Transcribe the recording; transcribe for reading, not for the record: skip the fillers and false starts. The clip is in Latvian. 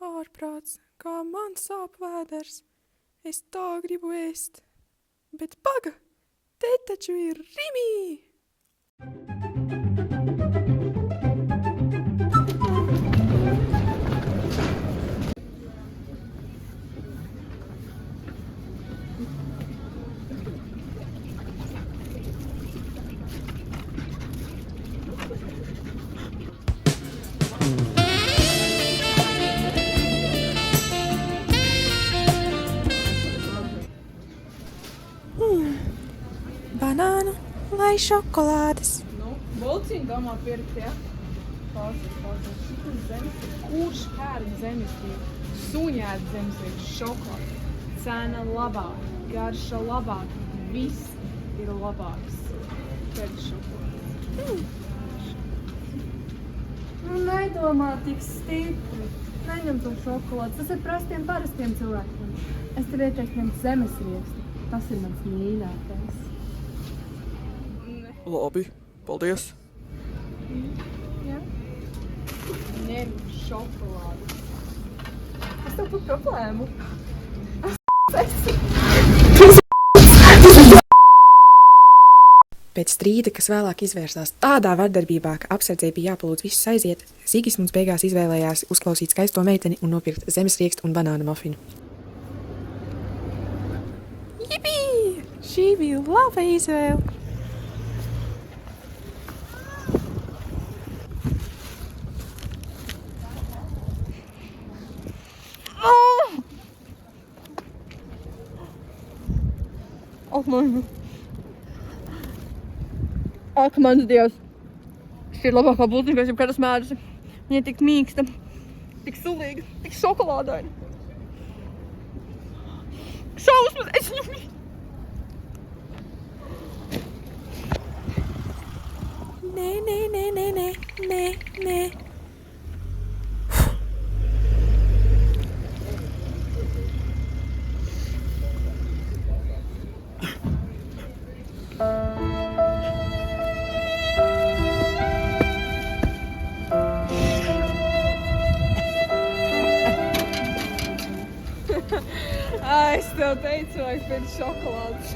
Ārprāts, kā man sāp vēders. Es tā gribu ēst. Bet paga, te taču ir Rimī! Banānu vai šokolādes? Bolciņu domā pirkt, ja? Klausies. Šitas zemes, kurš pērk zemesrīku? Suņēd zemesrīku, šokolāde. Cena labāk, garša labāk, viss ir labāks. Pēc šokolāde. Nedomā tik stipri. Neņem to šokolādi. Tas ir parastiem cilvēkiem. Es tev ieteiktu ņemt zemesrieksti. Tas ir mans mīļākais. Labi, paldies. Ja? Ņem šokolādi. Es tev par problēmu. Pēc strīda, kas vēlāk izvērsās tādā vardarbībā, ka apsardzei bija jāpalūdz visus aiziet, Sigismunds beigās izvēlējās uzklausīt skaisto meiteni un nopirkt zemesriekstu un banānu mafinu. Jipī! Šī bija laba izvēle! Ak, mans Dievs! Šī ir labākā būtne, kas jebkad esmu ēdusi. Viņa ir tik mīksta, tik sulīga, tik šokolādaina. Šausmas! Es viņu... Nē. Es tev teicu, vajag pēc šokolādes.